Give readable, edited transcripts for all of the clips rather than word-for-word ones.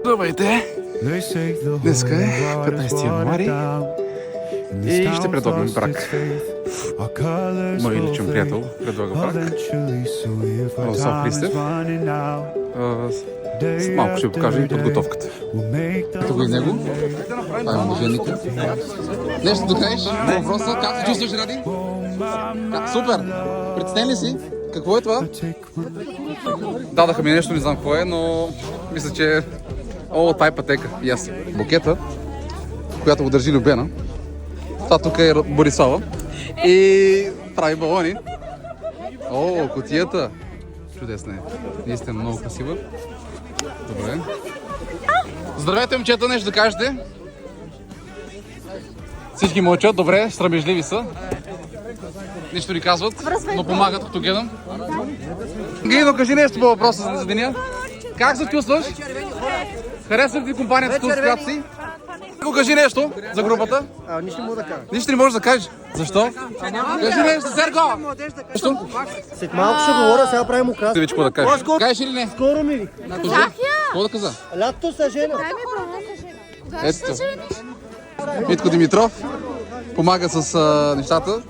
Здравейте! Днеска е 15 януари и ще предлагам брак. Мой личен приятел предлага брак. Слав Христев. Малко ще ви покажа и подготовката. Ето го и него. Това е мъженика. Нещо да кажеш? Въпроса, как се чувстваш, Ради? Супер! Притеснен ли си? Какво е това? Дадаха ми нещо, не знам какво е, но мисля, че о, тай пътека. И аз. Букета, която го държи Любена. Това тук е Борислава. И прави балони. О, кутията. Чудесна е. Наистина много красива. Добре. Здравейте, момчета, нещо да кажете? Всички мълчат, добре, срамежливи са. Нищо ни казват, но помагат, като гледам. Гино, кажи нещо по въпроса за деня. Как се чувстваш? Харесва ли ти компанията тук, с която си? Го кажи нещо за групата. Нищо не мога да кажа. Нищо не можеш да кажеш. Защо? Кажи нещо, Серго! Защо? След малко ще говоря, сега правим украс. Ти вече какво да кажеш? Кажеш или не? Скоро ми. Какво да каза? Лято са жена. Ето. Митко Димитров помага с нещата.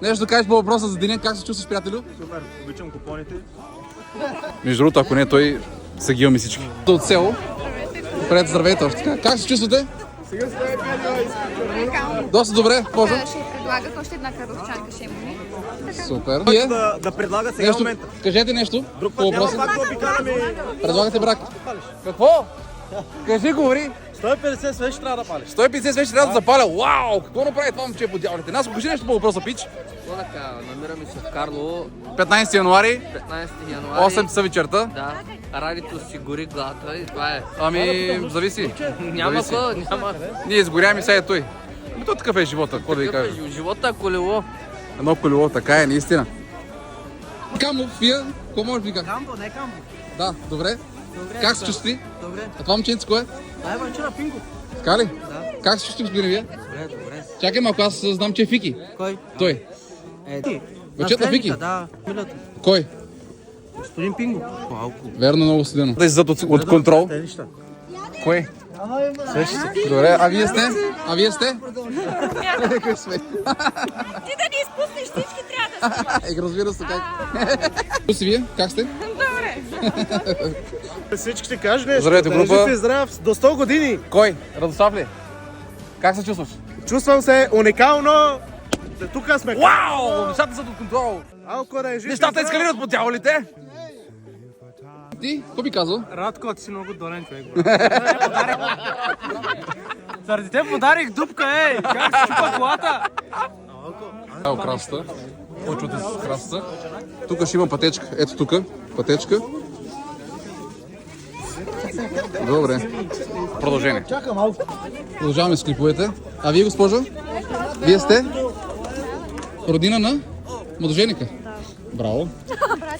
Нещо да кажеш по въпроса за деня, как се чувстваш, приятелю? Супер, обичам купоните. Между другото, ако не, той са ги имаме всички. От село. Пред здравейте още така. Как се чувствате? Доста добре, Божо. Ще предлагах още една карловчанка, ще имаме. Супер. Вие? Да предлага сега Нещо, момента. кажете нещо Друг по път няма въпроса. пак да обикаляме. Предлагате брак. Какво? Кажи, говори. 150 свещи трябва да палиш. 150 свещи трябва да запаля. Вау! Какво направи това момче по дяволите? Нас кажи нещо по въпроса, пич. Какво да кажа? Намираме се в Карлово, 15 януари, 15 януари. 8 часа вечерта. Да, радито си гори главата и това е. Ами, зависи. Няма Зависи. какво, няма. Ние изгоряме сега и той. Ами то такъв е живота, какво да ви кажа. Живота е колело. Едно колело, така е, наистина. Камо, вие, какво може би как? Камбо, не камбо. Да, добре. Как се чувстваш? Добре. А това момченце кое е? Дай ванчера Пинко. Така ли? Да. Как се чувстваш, господин вие? Добре, добре. Чакай малко, аз знам, че е Фики. Кой? Той. Ти. Вечерта Вики? Да, милата. Кой? Господин Пинго. Малко. Верно, много студено. Да иззад от контрол. Те неща. Кой? Свещи. Добре, а вие сте? А вие сте? Ти да ни изпуснеш, всички трябва да сме. Разбира се, как? Какво си вие? Как сте? Добре. Всички ще кажеш нещо. Здравейте, група. Жив и здрав, до 100 години. Кой? Радослав ли? Как се чувстваш? Чувствам се уникално. Тук сме. Вау! Нещата са под контрол. Алко да е жив. Нещата ескалират по дяволите. Ти? Какво би казал? Радко, ти си много долен човек. Заради те подарих дупка, ей! Как се чупа колата? Ево красата. Почвате с красата. Тук ще има пътечка. Ето тук. Пътечка. Добре. Продължение. Продължаваме с клиповете. А вие, госпожо? Вие сте? Родина на младоженика? Браво.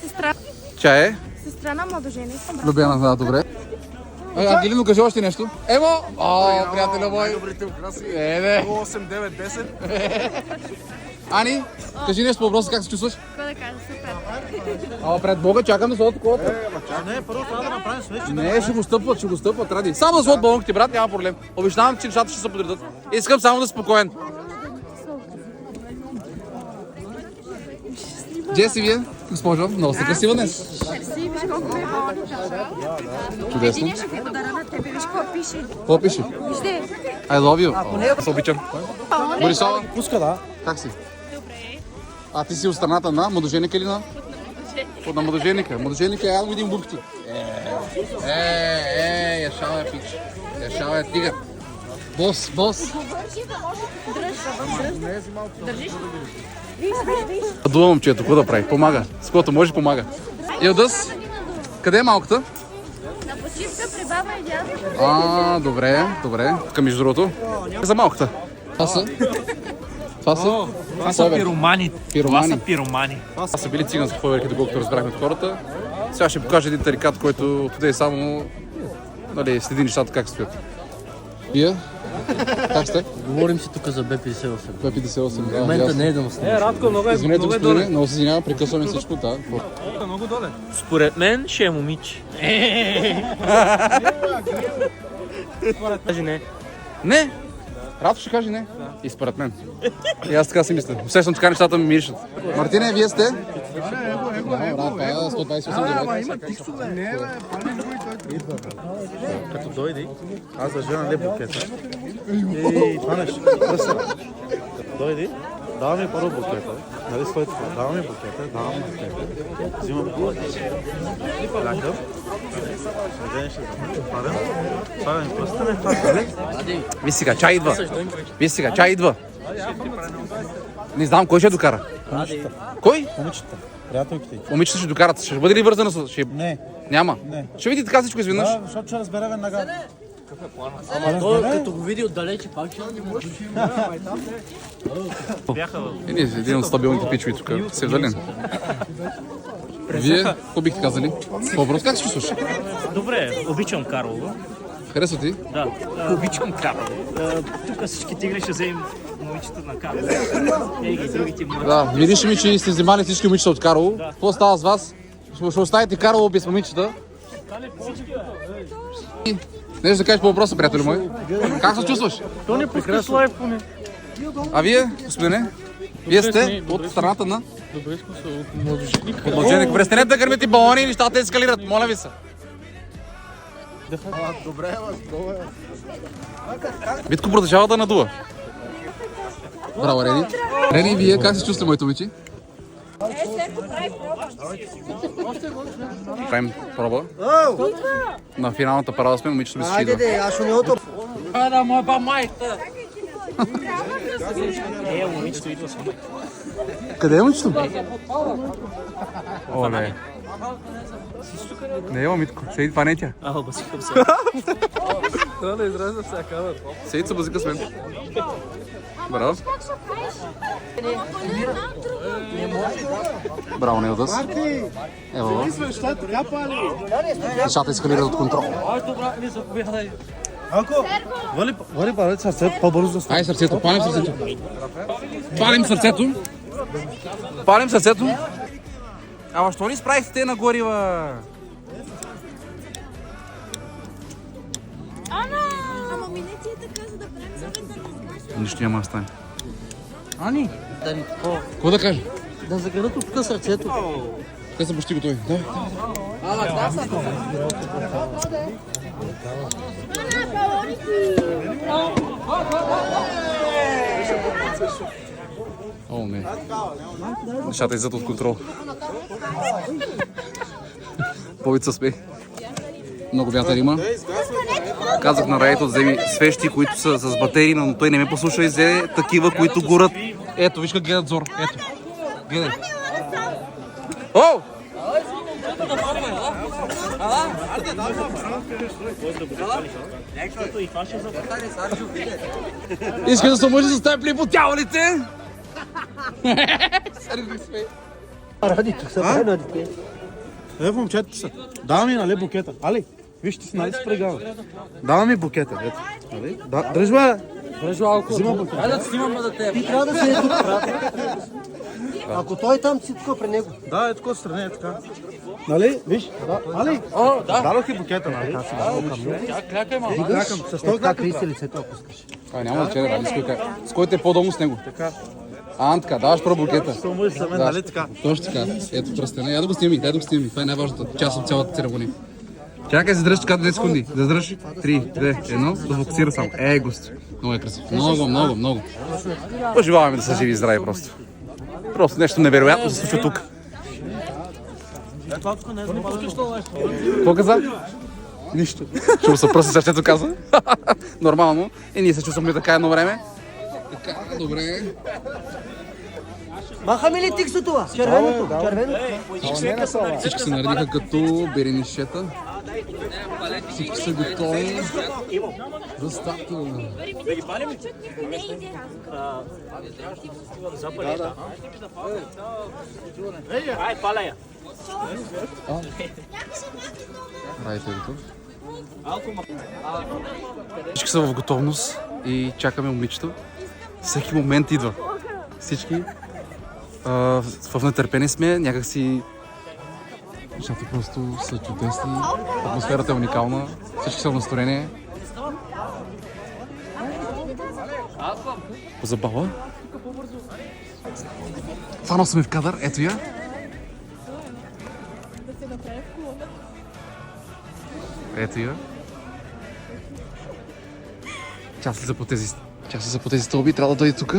Сестра. Тя е? Сестра на младоженика. Любена, да, добре. Ангелино, кажи още нещо. Ево! Приятеля мой. Добрите украси. Не. 8, 9, 10. Ани, кажи нещо по въпроса, как се чувстваш? Какво да кажа? Супер. Пред Бога чакам да сложат колата. Не, първо трябва да направим свещи. Не, ще го стъпват, ради. Само да сложат балонките, брат, няма проблем. Обещавам, че нещата ще се подредат. Искам само да си спокоен. Джеси, вие, госпожо, много сте красива днес. Мерси, виж колко ме балони държа. Чудесно. Един ще ви подаря на тебе, виж какво пише. Какво пише? Вижте. I love you. Се обичам. Борислава, Пуска, да. как си? Добре. А ти си от страната на младоженика или на? На младоженика. Младоженика е ално един бухти. Яшава е пич. Яшава е тигър. Бос. Държиш? Дума момчето, какво да прави? Помага. С каквото може, помага. Илдъс, къде е малката? На почивка при баба и дядо. Добре. Тук между другото. За малката. Това са пиромани. Това са пиромани. Това са били цигански фойерки, доколкото разбрахме от хората. Сега ще покажа един тарикат, който тук е само следи нещата как стоят. Вие? Как сте? Говорим си тук за Б58. Б58, В да. момента ясно. не е да му снимаш. Радко, много е Извинете, доле. господине, много се извинявам, прекъсваме всичко, да. Много доле. Според мен ще е момиче. Кажи не. Не! Рато ще каже не. И според мен. И аз така си мисля. Усещам така нещата ми миришат. Мартине, вие сте? Брат, това е 128 Като дойде, аз държа букета. И това нещо, пръсна. Дойде, дава ми първо букета. Нали своите това? Дава ми букета, давам букета. Взимам букета. Лякам. Следен ще западам. Слагам ми пръстане, това е. Виж сега, чай идва. Виж сега, чай идва. Не знам, кой ще докара? Кой? Момичета, приятелките. Момичета ще докарат. Ще бъде ли вързано с... Ще... Не, Няма. Не. Ще види така всичко изведнъж. да, защото ще разбере веднага. Ама той като го види отдалече пак ще не може. Ние един от стабилните пичови тук. Севдалин. Вие, какво бихте казали? По-въпрос, как се чувстваш? Добре, обичам Карлово. Харесва ти? Да, обичам Карлово. Тук всички тигри ще вземем момичета на Карлово. Ей ги другите млади. Да, мирише ми, че сте взимали всички момичета от Карлово. Какво става с вас? Ще оставите Карлово без момичета. Нещо да кажеш по въпроса, приятели мои. Как се чувстваш? То не пуска слайв поне. А вие, господине? Вие сте от страната на... Добре сме се от младожитник. От младоженик. Престанете да гърмите балони и нещата ескалират. Моля ви се. Битко продължава да надува. Браво, Рени. Рени, вие как се чувствате, моите момичи? Правим проба. На финалната парада сме, момичето ми се идва. Ада, моя ба майка! Момичето идва с мен. Къде е момичето? О, не. Не е момичко. Седи, това не е тя. Басикам се. Това да изразя всяка. Седи се базика с мен. Браво. Браво, Неодас. Ево. Нещата ескалират от контрол. Ако, вали парите сърцето, по-бързо да стане. Ай, сърцето, палим сърцето. Палим сърцето. Палим сърцето. Ама що ли справихте те нагоре, ба? Ама мине ти е така, за да правим съвет да разкажем. Нищо няма да стане. Ани, да ни такова. Какво да кажа? Да загърнат от тук сърцето. Те са почти готови. Давай. О, не. Нещата иззад от контрол. Повече смех. Много вятър има. Казах на Райето да вземи свещи, които са с батерии, но той не ме послуша и взе такива, които горят. Ето, виж как гледат зор. Ето. Гледай. О! Искаш да се мъжи с теб ли по тялите? Ради, тук са правена дете. Момчета са. Дава ми, нали, букета. Али, вижте си, нали, спрегава. Дава ми букета, ето. Нали? Дръж, бе. Дръж малко. Взима букета. Айде да снимам да те. Ти трябва да си е тук, брат. Ако той там си тук при него. Да, е тук отстрани, е така. Нали, виж, да, Али. О, да. Дадох и букета, нали. Клякай малко. Клякам, с този Как криси лицето, ако искаш. А, няма да чере, с който е по-долу с него. Така. Така, даваш първо букета. Се мъжи за мен, нали така. Точно така. Ето пръстена. Я да го сними, Това е най-важната част от цялата церемония. Чакай, задръж така 2 секунди. Задръж. 3, 2, 1. Да фокусира само. Гости. Много е красив. Много. Пожелаваме да са живи и здрави просто. Просто нещо невероятно се случва тук. Какво каза? Нищо. Ще му се пръсне сърцето, каза. Нормално. И ние се чувстваме така едно време. Така, добре. Махаме ли тиксо това? Червеното. Всички се наредиха като беренишета. Всички са готови за старта. Ай, паля я. Райто е готов. Всички са в готовност и чакаме момичето. Всеки момент идва. Всички в нетърпение сме, някакси нещата просто са чудесни, атмосферата е уникална, всички са в настроение. Забава. Фанал съм и в кадър, ето я. Ето я. Тя слиза по тези стълби, трябва да дойде тук.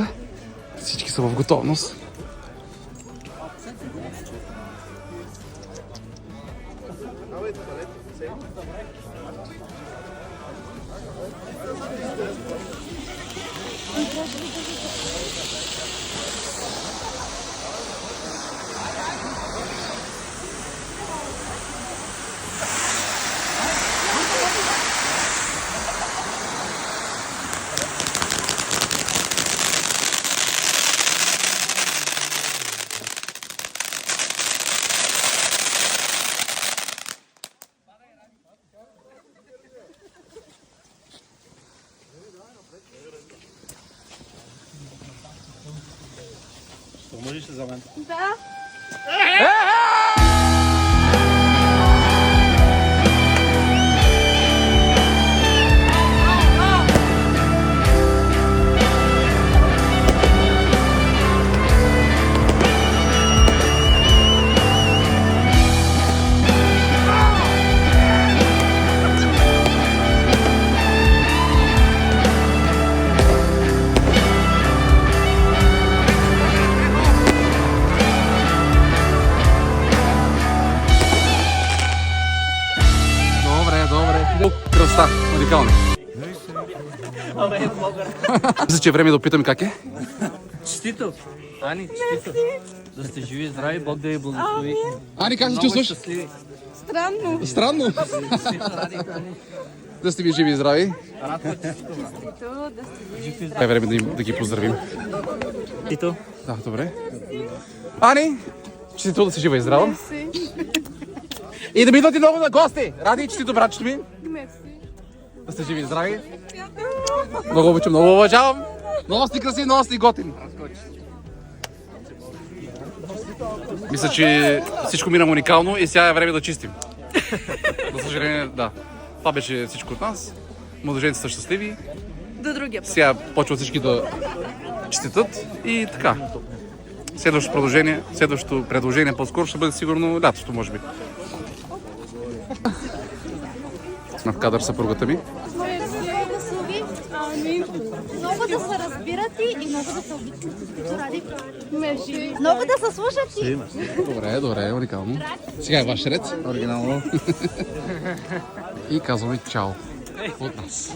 Всички са в готовност. Можеш ли за мен? Да. Кръста, уникални. Мисля, че е време да опитам как е. Честито! Ани, честито! Да сте живи и здрави, Бог да ви благослови. Ани, как се Много чувстваш? щастливи. Странно. Странно. Да сте ви живи и здрави. Е време да ги поздравим. Тито. Да, добре. Ани, честито да си жива и здрава. И да ми идват и много на гости. Ради, честито братчето ми. Да сте живи и здрави. Много обичам, много уважавам. Много сте красив, много сте готин. Мисля, че всичко мина уникално и сега е време да чистим. За съжаление, да. Това беше всичко от нас. Младоженци са щастливи. До другия път. Сега почват всички да честитат и така. Следващото предложение по-скоро ще бъде сигурно лятото, може би. В кадър съпругата ми. Много да се разбират и много да се обичат. Много да се слушат и... Добре, уникално. Сега е ваш ред. Оригинално. И казваме чао от нас.